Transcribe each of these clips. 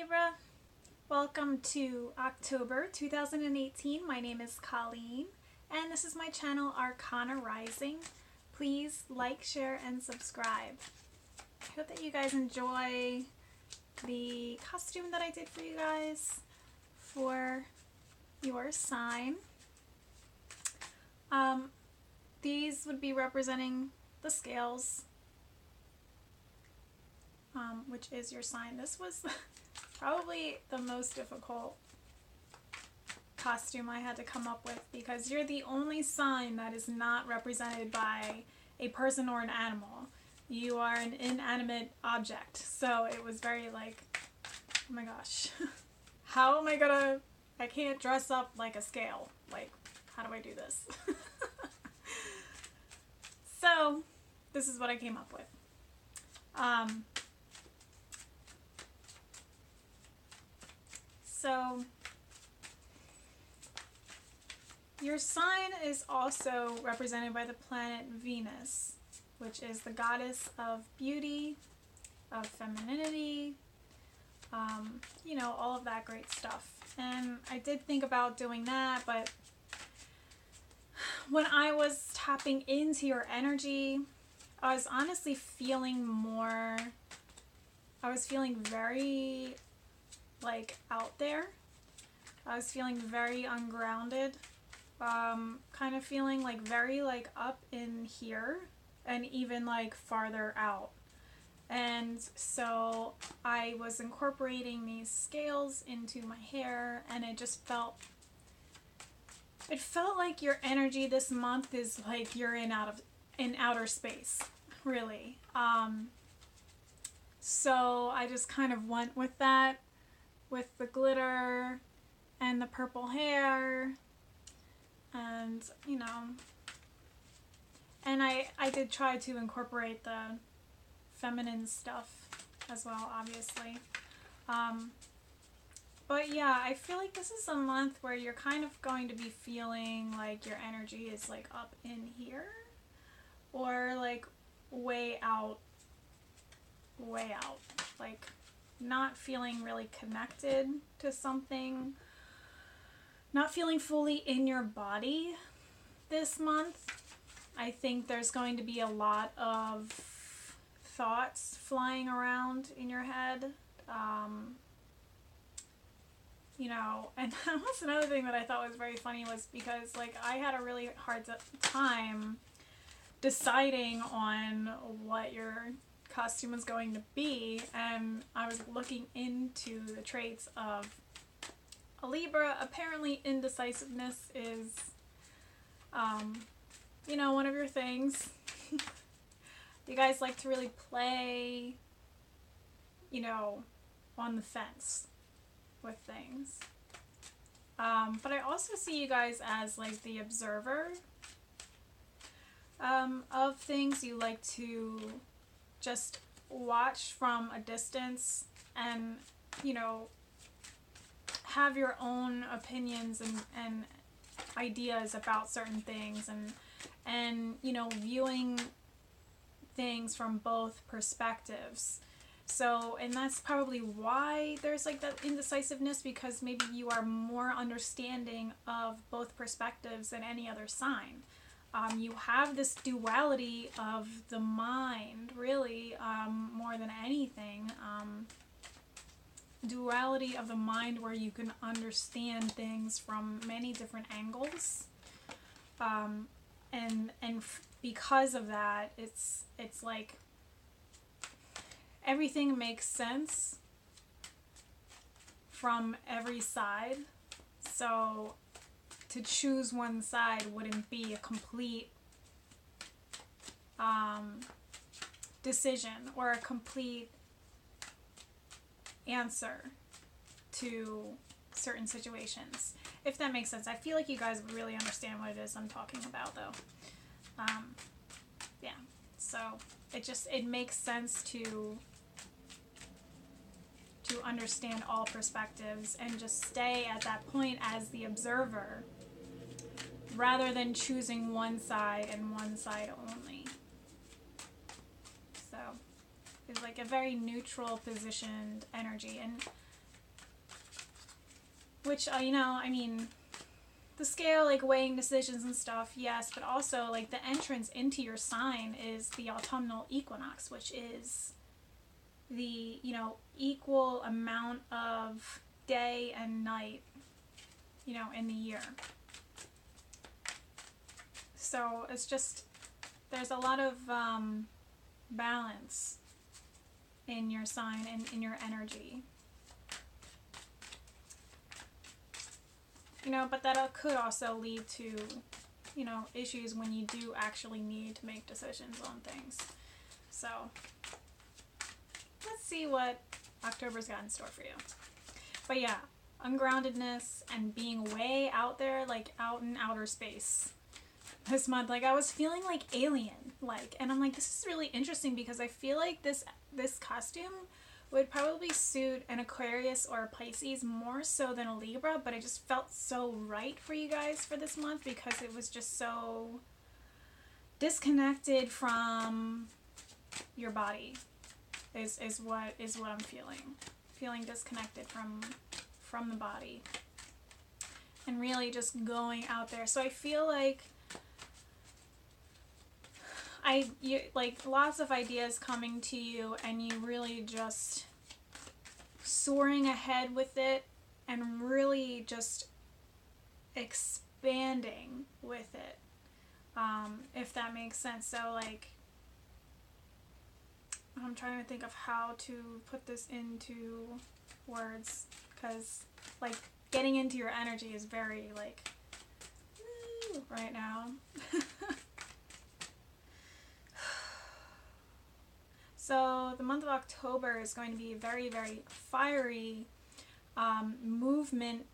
Libra. Welcome to October 2018. My name is Colleen, and this is my channel Arcana Rising. Please like, share, and subscribe. I hope that you guys enjoy the costume that I did for you guys for your sign. These would be representing the scales, which is your sign. This was probably the most difficult costume I had to come up with because you're the only sign that is not represented by a person or an animal. You are an inanimate object. So it was very like, oh my gosh, how am I gonna, I can't dress up like a scale. Like, how do I do this? So this is what I came up with. So your sign is also represented by the planet Venus, which is the goddess of beauty, of femininity, you know, all of that great stuff. And I did think about doing that, but when I was tapping into your energy, I was honestly feeling more, I was feeling very like out there. I was feeling very ungrounded, kind of feeling like very like up in here and even like farther out. And so I was incorporating these scales into my hair, and it just felt, it felt like your energy this month is like you're in outer space, really. So I just kind of went with that, with the glitter and the purple hair, and you know, and I did try to incorporate the feminine stuff as well, obviously. But yeah, I feel like this is a month where you're kind of going to be feeling like your energy is like up in here, or like way out, like not feeling really connected to something, not feeling fully in your body this month. I think there's going to be a lot of thoughts flying around in your head. You know, and that was another thing that I thought was very funny, was because like I had a really hard time deciding on what your costume was going to be, and I was looking into the traits of a Libra. Apparently indecisiveness is, you know, one of your things. You guys like to really play, you know, on the fence with things. But I also see you guys as like the observer of things. You like to just watch from a distance and, you know, have your own opinions and ideas about certain things, and you know, viewing things from both perspectives. So, and that's probably why there's like that indecisiveness, because maybe you are more understanding of both perspectives than any other sign. You have this duality of the mind, really, more than anything. Duality of the mind where you can understand things from many different angles. And because of that, it's like everything makes sense from every side. So to choose one side wouldn't be a complete decision or a complete answer to certain situations, if that makes sense. I feel like you guys would really understand what it is I'm talking about, though. Yeah, so it makes sense to understand all perspectives and just stay at that point as the observer, rather than choosing one side and one side only. So it's like a very neutral positioned energy. And which, you know, I mean, the scale, like weighing decisions and stuff, yes, but also like the entrance into your sign is the autumnal equinox, which is the, you know, equal amount of day and night, you know, in the year. So it's just, there's a lot of balance in your sign and in your energy. You know, but that could also lead to, you know, issues when you do actually need to make decisions on things. So, let's see what October's got in store for you. But yeah, ungroundedness and being way out there, like out in outer space this month. Like, I was feeling like alien, like, and I'm like, this is really interesting because I feel like this costume would probably suit an Aquarius or a Pisces more so than a Libra, but it just felt so right for you guys for this month because it was just so disconnected from your body is what I'm feeling disconnected from the body and really just going out there. So I feel like like lots of ideas coming to you and you really just soaring ahead with it and really just expanding with it, if that makes sense. So like, I'm trying to think of how to put this into words, because like getting into your energy is very like right now. So the month of October is going to be a very, very fiery, movement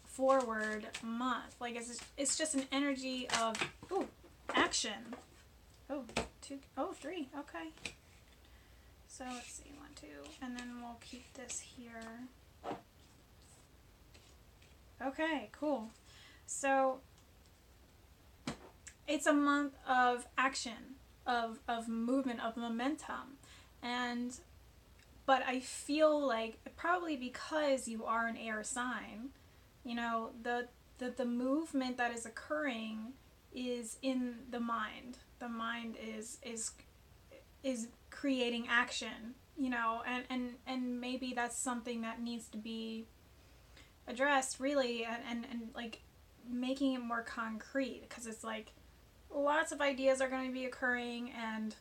forward month. Like it's just an energy of action. Oh, 2, 3. Okay. So let's see, 1, 2, and then we'll keep this here. Okay, cool. So it's a month of action. Of movement, of momentum, but I feel like probably because you are an air sign, you know, the movement that is occurring is in the mind. The mind is creating action, you know, and maybe that's something that needs to be addressed really, and like making it more concrete, because it's like lots of ideas are going to be occurring and,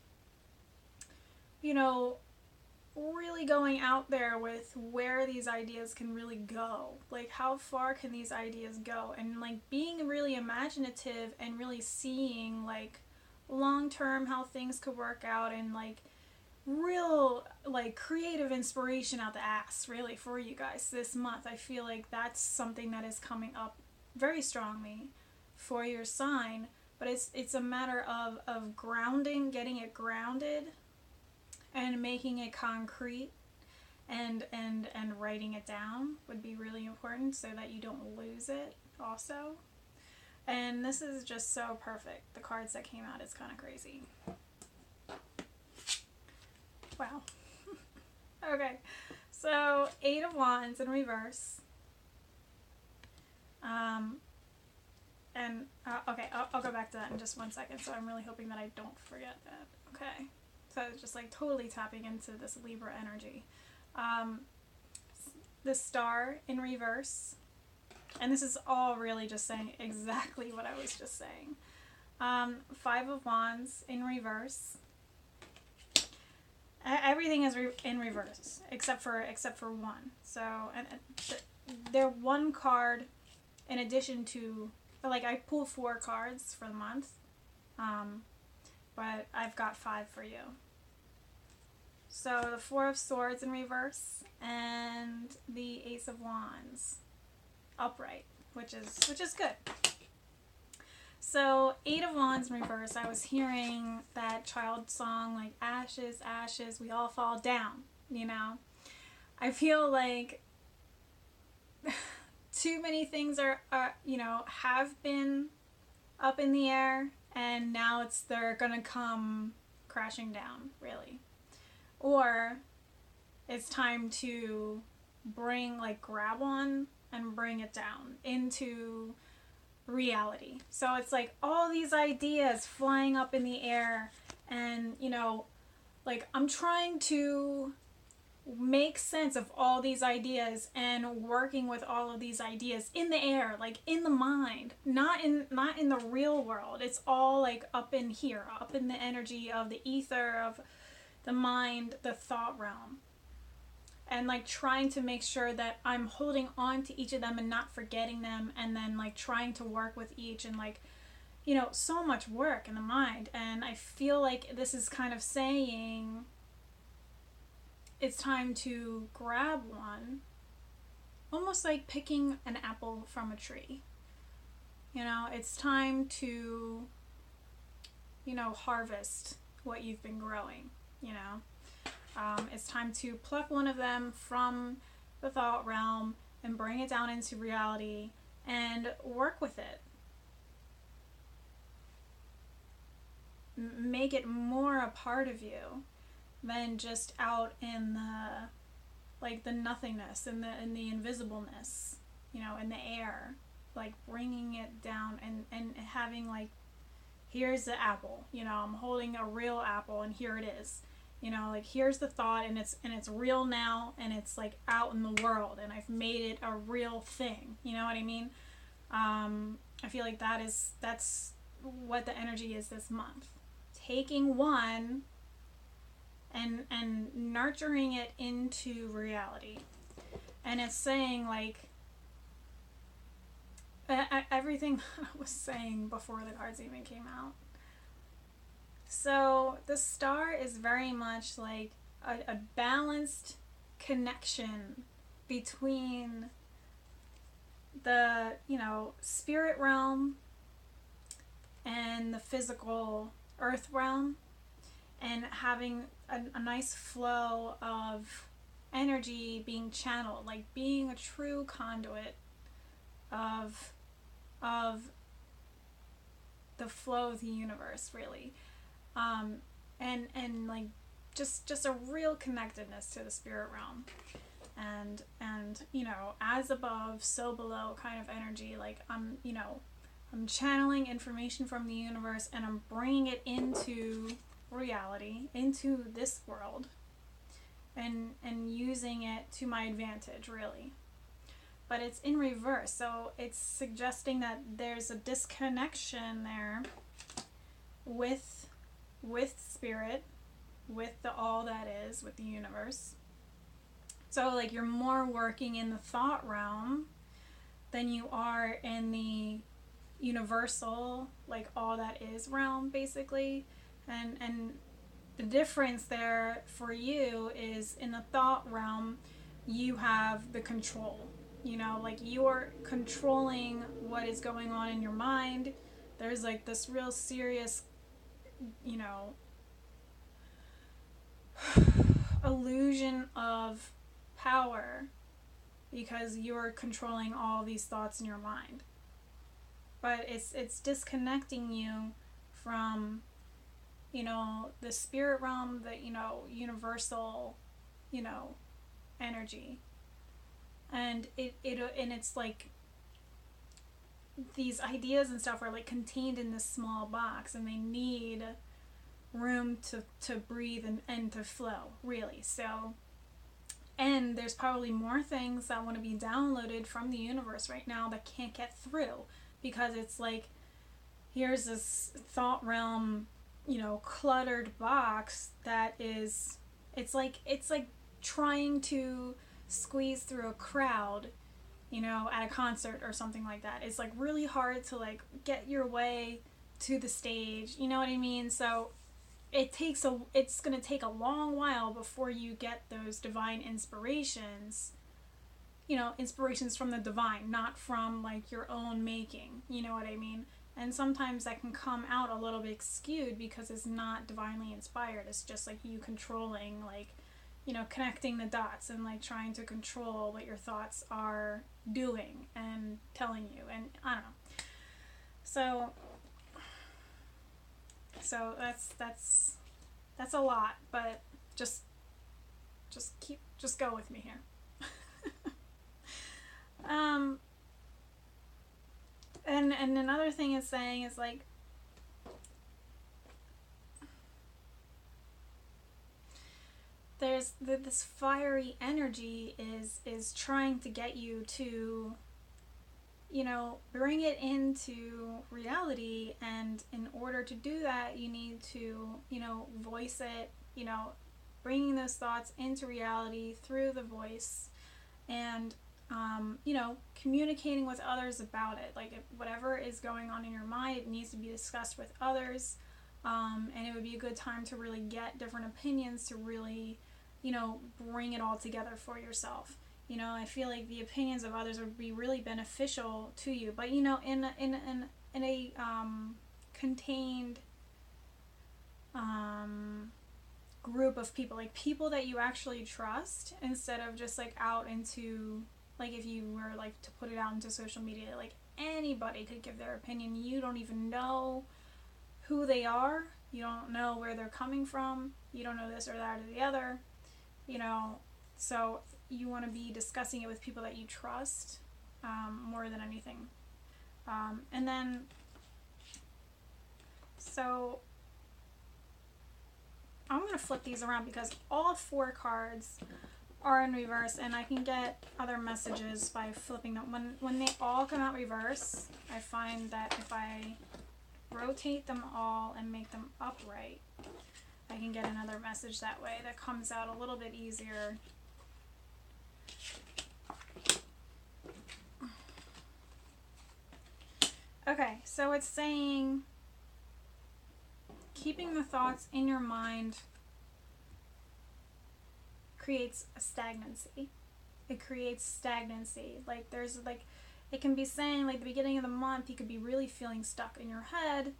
you know, really going out there with where these ideas can really go. Like, how far can these ideas go? And, like, being really imaginative and really seeing, like, long-term how things could work out and, like, real, like, creative inspiration out the ass, really, for you guys this month. I feel like that's something that is coming up very strongly for your sign. But it's a matter of grounding, getting it grounded, and making it concrete, and writing it down would be really important so that you don't lose it also. And this is just so perfect. The cards that came out is kind of crazy. Wow. Okay, so 8 of Wands in reverse. And, okay, I'll go back to that in just 1 second, so I'm really hoping that I don't forget that. Okay, so it's just like totally tapping into this Libra energy. The Star in reverse, and this is all really just saying exactly what I was just saying. 5 of Wands in reverse. Everything is in reverse, except for one. So, and they're one card in addition to, like, I pulled 4 cards for the month, but I've got 5 for you. So the 4 of Swords in reverse and the Ace of Wands upright, which is good. So 8 of Wands in reverse, I was hearing that child song, like, ashes, ashes, we all fall down, you know? I feel like too many things are, you know, have been up in the air, and now they're gonna come crashing down, really. Or it's time to grab one and bring it down into reality. So it's like all these ideas flying up in the air, and you know, like I'm trying to make sense of all these ideas and working with all of these ideas in the air, like in the mind, not in the real world. It's all like up in here, up in the energy of the ether, of the mind, the thought realm. And like trying to make sure that I'm holding on to each of them and not forgetting them, and then like trying to work with each, and like, you know, so much work in the mind. And I feel like this is kind of saying it's time to grab one, almost like picking an apple from a tree. You know, it's time to, you know, harvest what you've been growing, you know. It's time to pluck one of them from the thought realm and bring it down into reality and work with it. Make it more a part of you than just out in the, like, the nothingness and the invisibleness, you know, in the air. Like bringing it down and having like, here's the apple, you know, I'm holding a real apple and here it is. You know, like here's the thought, and it's real now, and it's like out in the world, and I've made it a real thing. You know what I mean? I feel like that's what the energy is this month. Taking one and nurturing it into reality. And it's saying like everything I was saying before the cards even came out. So the star is very much like a balanced connection between the, you know, spirit realm and the physical earth realm, and having a nice flow of energy being channeled, like being a true conduit of the flow of the universe, really. And like just a real connectedness to the spirit realm, and you know, as above so below kind of energy. Like I'm channeling information from the universe, and I'm bringing it into reality, into this world, and using it to my advantage, really. But it's in reverse, so it's suggesting that there's a disconnection there with spirit, with the all that is, with the universe. So like you're more working in the thought realm than you are in the universal, like all that is realm, basically. And the difference there for you is in the thought realm, you have the control. You know, like you're controlling what is going on in your mind. There's like this real serious, you know, illusion of power because you're controlling all these thoughts in your mind. But it's disconnecting you from, you know, the spirit realm, the, you know, universal, you know, energy. And it's like these ideas and stuff are like contained in this small box, and they need room to breathe and to flow, really. So, and there's probably more things that want to be downloaded from the universe right now that can't get through, because it's like, here's this thought realm, you know, cluttered box that is, it's like trying to squeeze through a crowd, you know, at a concert or something like that. It's like really hard to like get your way to the stage, you know what I mean? So it's going to take a long while before you get those divine inspirations, you know, inspirations from the divine, not from like your own making, you know what I mean? And sometimes that can come out a little bit skewed because it's not divinely inspired. It's just like you controlling, like, you know, connecting the dots and like trying to control what your thoughts are doing and telling you, and I don't know. So that's a lot, but just go with me here. And another thing is saying is like, there's this fiery energy is trying to get you to, you know, bring it into reality, and in order to do that you need to, you know, voice it, you know, bringing those thoughts into reality through the voice, and you know, communicating with others about it. Like, if whatever is going on in your mind, it needs to be discussed with others, and it would be a good time to really get different opinions to really, you know, bring it all together for yourself. You know, I feel like the opinions of others would be really beneficial to you, but you know, in a contained group of people, like people that you actually trust, instead of just like out into, like, if you were like to put it out into social media, like anybody could give their opinion. You don't even know who they are, you don't know where they're coming from, you don't know this or that or the other, you know, so you want to be discussing it with people that you trust, more than anything. And then, so I'm going to flip these around because all 4 cards are in reverse, and I can get other messages by flipping them. When they all come out reverse, I find that if I rotate them all and make them upright, I can get another message that way that comes out a little bit easier. Okay, so it's saying keeping the thoughts in your mind creates a stagnancy. It creates stagnancy. Like, there's like, it can be saying like the beginning of the month you could be really feeling stuck in your head,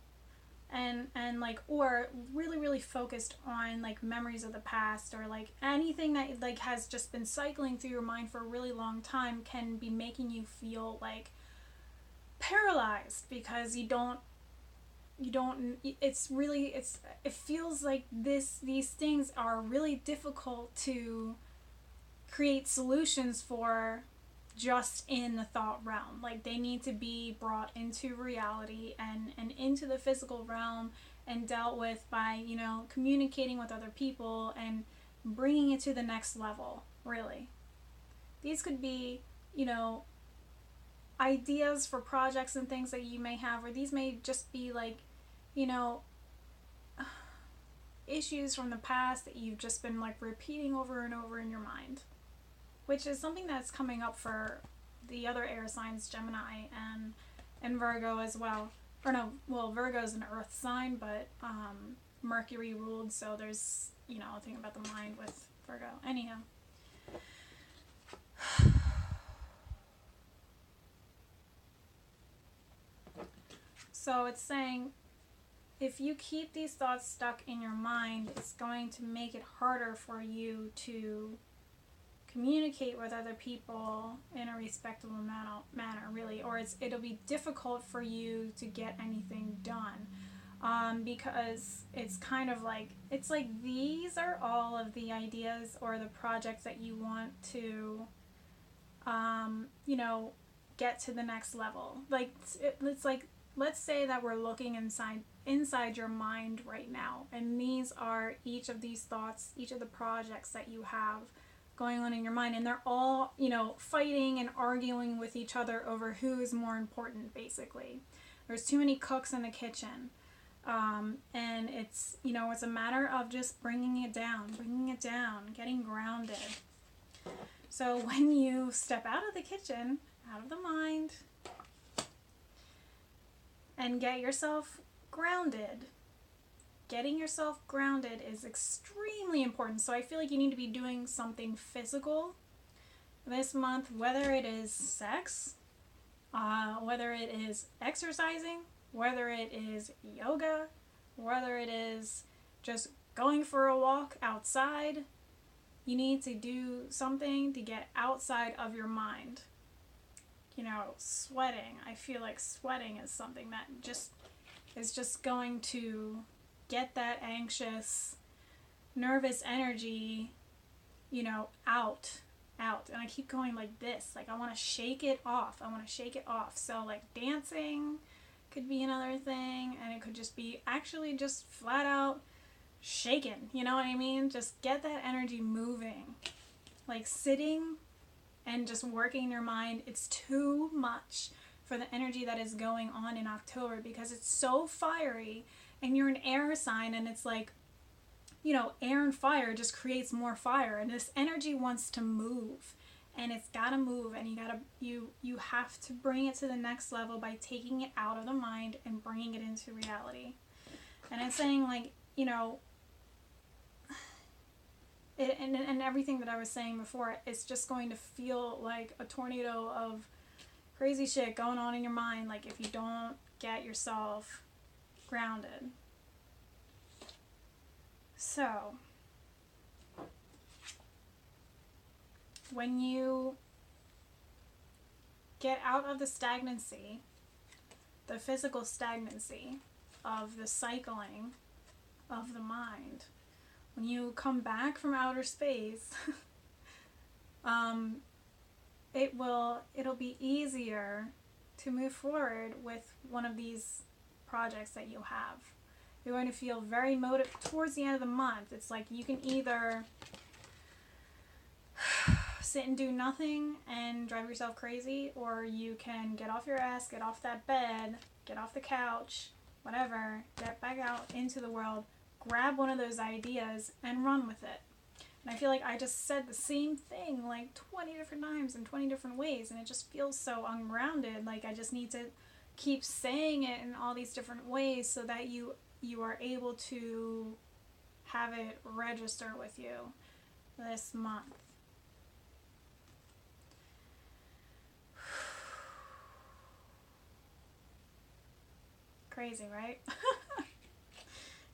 and like, or really focused on like memories of the past, or like anything that like has just been cycling through your mind for a really long time can be making you feel like paralyzed, because you don't, it's really, it feels like these things are really difficult to create solutions for just in the thought realm. Like, they need to be brought into reality and into the physical realm and dealt with by, you know, communicating with other people and bringing it to the next level, really. These could be, you know, ideas for projects and things that you may have, or these may just be like, you know, issues from the past that you've just been like repeating over and over in your mind, which is something that's coming up for the other air signs, Gemini and Virgo as well. Or no, well, Virgo is an earth sign, but Mercury ruled, so there's, you know, a thing about the mind with Virgo. Anyhow. So it's saying, if you keep these thoughts stuck in your mind, it's going to make it harder for you to communicate with other people in a respectable manner, really, or it'll be difficult for you to get anything done, because it's kind of like, it's like these are all of the ideas or the projects that you want to, you know, get to the next level. Like, it's like, let's say that we're looking inside your mind right now, and these are each of these thoughts, each of the projects that you have going on in your mind, and they're all, you know, fighting and arguing with each other over who is more important, basically. There's too many cooks in the kitchen, and it's, you know, it's a matter of just bringing it down, getting grounded. So when you step out of the kitchen, out of the mind, and get yourself grounded. Getting yourself grounded is extremely important. So I feel like you need to be doing something physical this month, whether it is sex, whether it is exercising, whether it is yoga, whether it is just going for a walk outside. You need to do something to get outside of your mind. You know, sweating. I feel like sweating is something that is just going to get that anxious, nervous energy, you know, out out. And I keep going like this. Like, I want to shake it off. I want to shake it off. So, like, dancing could be another thing. And it could just be actually just flat out shaking. You know what I mean? Just get that energy moving. Like, sitting and just working your mind. It's too much for the energy that is going on in October because it's so fiery. And you're an air sign. And it's like, you know, air and fire just creates more fire, and this energy wants to move, and it's gotta move, and you have to bring it to the next level by taking it out of the mind and bringing it into reality. And I'm saying, like, you know, and everything that I was saying before, it's just going to feel like a tornado of crazy shit going on in your mind, like, if you don't get yourself grounded. So, when you get out of the stagnancy, the physical stagnancy of the cycling of the mind, when you come back from outer space, it'll be easier to move forward with one of these projects that you have. You're going to feel very motivated towards the end of the month. It's like you can either sit and do nothing and drive yourself crazy, or you can get off your ass, get off that bed, get off the couch, whatever, get back out into the world, grab one of those ideas and run with it. And I feel like I just said the same thing like 20 different times in 20 different ways, and it just feels so ungrounded. Like, I just need to keep saying it in all these different ways so that you are able to have it register with you this month. Crazy, right?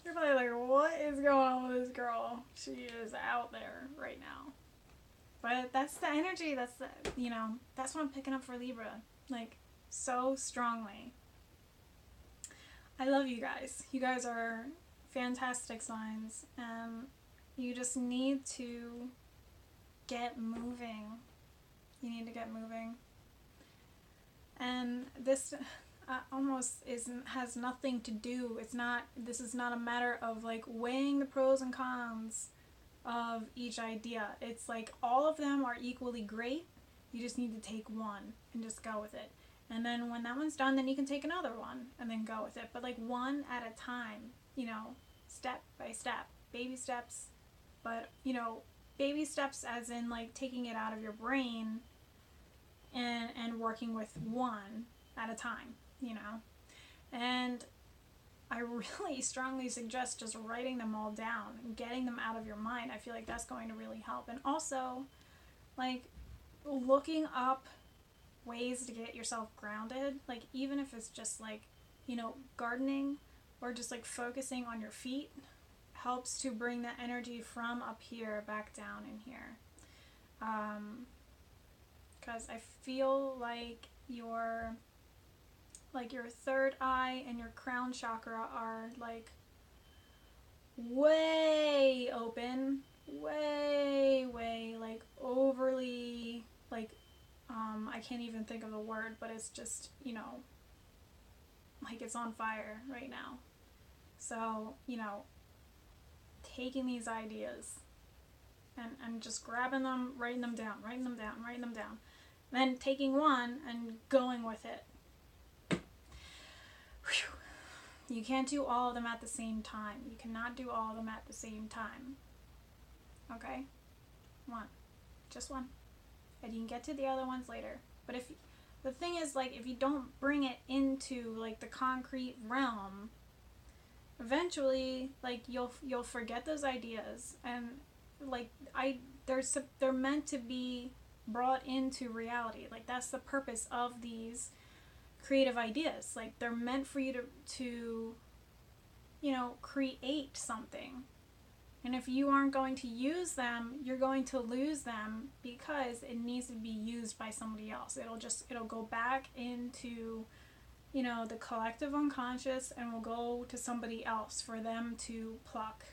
You're probably like, what is going on with this girl? She is out there right now. But that's the energy, that's the, you know, that's what I'm picking up for Libra. Like, so strongly. I love you guys. You guys are fantastic signs. You just need to get moving. You need to get moving. And this almost has nothing to do. This is not a matter of like weighing the pros and cons of each idea. It's like all of them are equally great. You just need to take one and just go with it. And then when that one's done, then you can take another one and then go with it. But like one at a time, you know, step by step, baby steps. But, you know, baby steps as in like taking it out of your brain and working with one at a time, you know. And I really strongly suggest just writing them all down and getting them out of your mind. I feel like that's going to really help. And also, like, looking up ways to get yourself grounded, like, even if it's just like, you know, gardening or just like focusing on your feet, helps to bring that energy from up here back down in here. Because I feel like your third eye and your crown chakra are like way open, way like overly, like, I can't even think of the word, but it's just, you know, like it's on fire right now. So, you know, taking these ideas and just grabbing them, writing them down, then taking one and going with it. Whew. You can't do all of them at the same time. You cannot do all of them at the same time. Okay? One. Just one. And you can get to the other ones later. But if the thing is, like, if you don't bring it into like the concrete realm, eventually, like, you'll forget those ideas, and like they're meant to be brought into reality. Like, that's the purpose of these creative ideas. Like, they're meant for you to you know, create something. And if you aren't going to use them, you're going to lose them because it needs to be used by somebody else. It'll go back into, you know, the collective unconscious, and will go to somebody else for them to pluck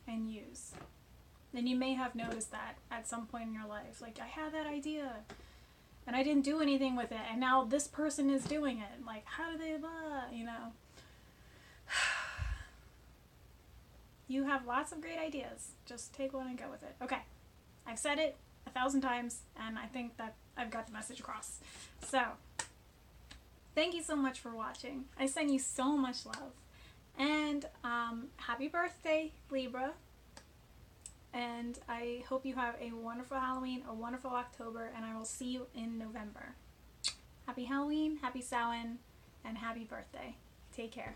and use. And you may have noticed that at some point in your life. Like, I had that idea and I didn't do anything with it, and now this person is doing it. Like, how do they, you know? You have lots of great ideas. Just take one and go with it. Okay. I've said it 1,000 times, and I think that I've got the message across. So, thank you so much for watching. I send you so much love. And happy birthday, Libra. And I hope you have a wonderful Halloween, a wonderful October, and I will see you in November. Happy Halloween, happy Samhain, and happy birthday. Take care.